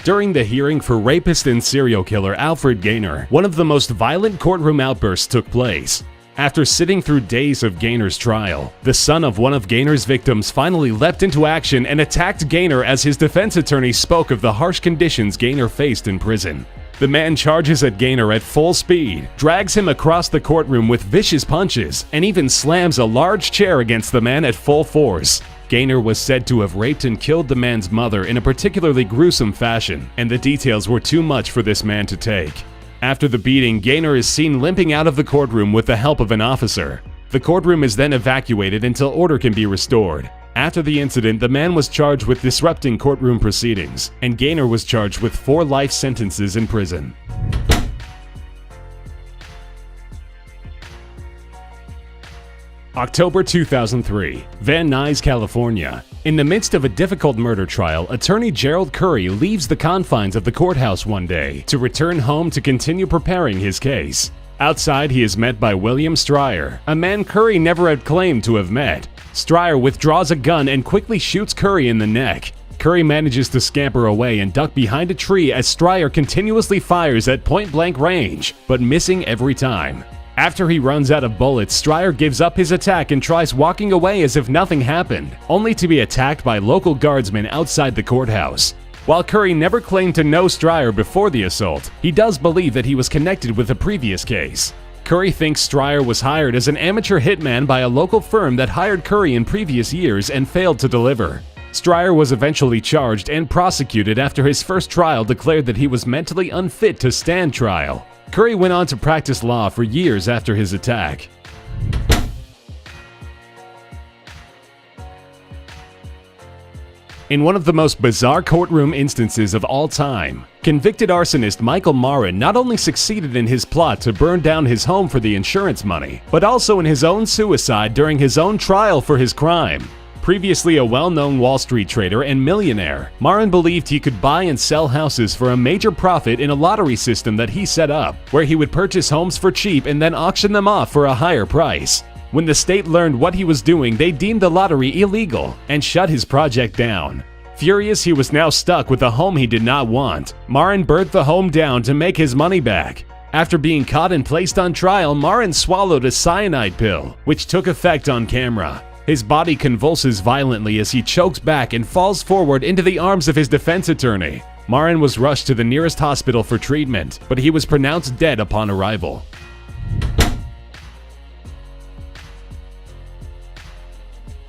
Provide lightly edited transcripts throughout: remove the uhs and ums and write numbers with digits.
During the hearing for rapist and serial killer Alfred Gaynor, one of the most violent courtroom outbursts took place. After sitting through days of Gaynor's trial, the son of one of Gaynor's victims finally leapt into action and attacked Gaynor as his defense attorney spoke of the harsh conditions Gaynor faced in prison. The man charges at Gaynor at full speed, drags him across the courtroom with vicious punches, and even slams a large chair against the man at full force. Gaynor was said to have raped and killed the man's mother in a particularly gruesome fashion, and the details were too much for this man to take. After the beating, Gaynor is seen limping out of the courtroom with the help of an officer. The courtroom is then evacuated until order can be restored. After the incident, the man was charged with disrupting courtroom proceedings, and Gaynor was charged with 4 life sentences in prison. October 2003, Van Nuys, California. In the midst of a difficult murder trial, attorney Gerald Curry leaves the confines of the courthouse one day to return home to continue preparing his case. Outside, he is met by William Stryer, a man Curry never had claimed to have met. Stryer withdraws a gun and quickly shoots Curry in the neck. Curry manages to scamper away and duck behind a tree as Stryer continuously fires at point-blank range, but missing every time. After he runs out of bullets, Stryer gives up his attack and tries walking away as if nothing happened, only to be attacked by local guardsmen outside the courthouse. While Curry never claimed to know Stryer before the assault, he does believe that he was connected with a previous case. Curry thinks Stryer was hired as an amateur hitman by a local firm that hired Curry in previous years and failed to deliver. Stryer was eventually charged and prosecuted after his first trial declared that he was mentally unfit to stand trial. Curry went on to practice law for years after his attack. In one of the most bizarre courtroom instances of all time, convicted arsonist Michael Marin not only succeeded in his plot to burn down his home for the insurance money, but also in his own suicide during his own trial for his crime. Previously a well-known Wall Street trader and millionaire, Marin believed he could buy and sell houses for a major profit in a lottery system that he set up, where he would purchase homes for cheap and then auction them off for a higher price. When the state learned what he was doing, they deemed the lottery illegal and shut his project down. Furious he was now stuck with a home he did not want, Marin burnt the home down to make his money back. After being caught and placed on trial, Marin swallowed a cyanide pill, which took effect on camera. His body convulses violently as he chokes back and falls forward into the arms of his defense attorney. Marin was rushed to the nearest hospital for treatment, but he was pronounced dead upon arrival.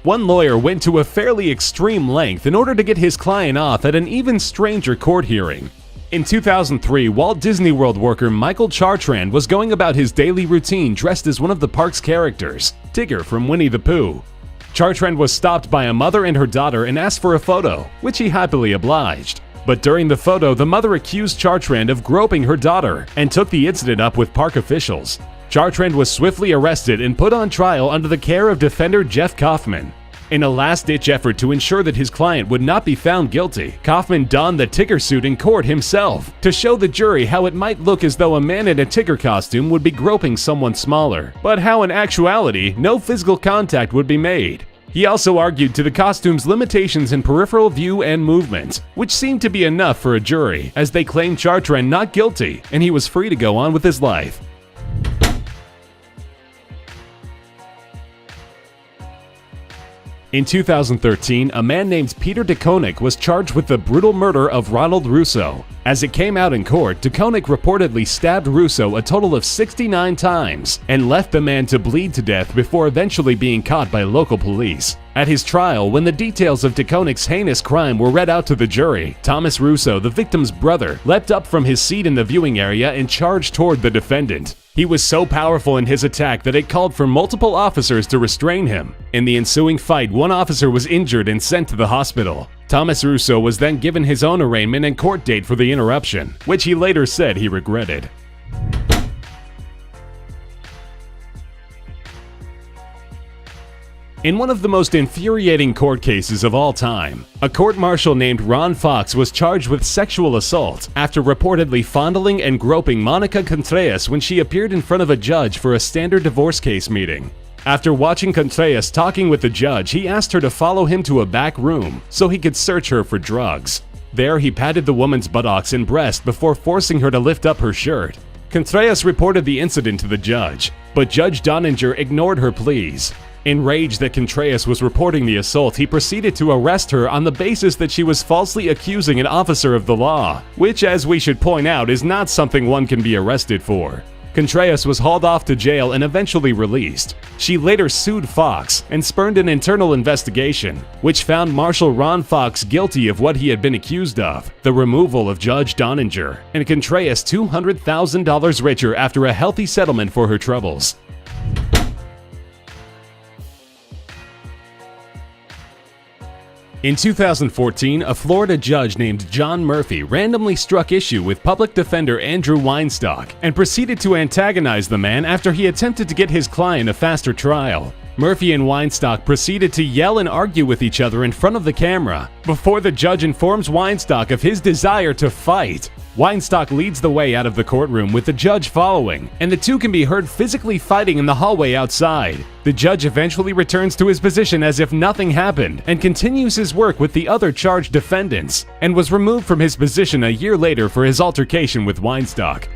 One lawyer went to a fairly extreme length in order to get his client off at an even stranger court hearing. In 2003, Walt Disney World worker Michael Chartrand was going about his daily routine dressed as one of the park's characters, Tigger from Winnie the Pooh. Chartrand was stopped by a mother and her daughter and asked for a photo, which he happily obliged. But during the photo, the mother accused Chartrand of groping her daughter and took the incident up with park officials. Chartrand was swiftly arrested and put on trial under the care of defender Jeff Kaufman. In a last-ditch effort to ensure that his client would not be found guilty, Kaufman donned the Tigger suit in court himself to show the jury how it might look as though a man in a Tigger costume would be groping someone smaller, but how in actuality, no physical contact would be made. He also argued to the costume's limitations in peripheral view and movement, which seemed to be enough for a jury, as they claimed Chartrand not guilty and he was free to go on with his life. In 2013, a man named Peter DeConnick was charged with the brutal murder of Ronald Russo. As it came out in court, DeConnick reportedly stabbed Russo a total of 69 times and left the man to bleed to death before eventually being caught by local police. At his trial, when the details of DeConnick's heinous crime were read out to the jury, Thomas Russo, the victim's brother, leapt up from his seat in the viewing area and charged toward the defendant. He was so powerful in his attack that it called for multiple officers to restrain him. In the ensuing fight, one officer was injured and sent to the hospital. Thomas Russo was then given his own arraignment and court date for the interruption, which he later said he regretted. In one of the most infuriating court cases of all time, a court-martial named Ron Fox was charged with sexual assault after reportedly fondling and groping Monica Contreras when she appeared in front of a judge for a standard divorce case meeting. After watching Contreras talking with the judge, he asked her to follow him to a back room so he could search her for drugs. There, he patted the woman's buttocks and breast before forcing her to lift up her shirt. Contreras reported the incident to the judge, but Judge Donninger ignored her pleas. Enraged that Contreras was reporting the assault, he proceeded to arrest her on the basis that she was falsely accusing an officer of the law, which, as we should point out, is not something one can be arrested for. Contreras was hauled off to jail and eventually released. She later sued Fox and spurned an internal investigation, which found Marshal Ron Fox guilty of what he had been accused of, the removal of Judge Donninger, and Contreras $200,000 richer after a healthy settlement for her troubles. In 2014, a Florida judge named John Murphy randomly struck issue with public defender Andrew Weinstock and proceeded to antagonize the man after he attempted to get his client a faster trial. Murphy and Weinstock proceeded to yell and argue with each other in front of the camera before the judge informs Weinstock of his desire to fight. Weinstock leads the way out of the courtroom with the judge following, and the two can be heard physically fighting in the hallway outside. The judge eventually returns to his position as if nothing happened and continues his work with the other charged defendants, and was removed from his position a year later for his altercation with Weinstock.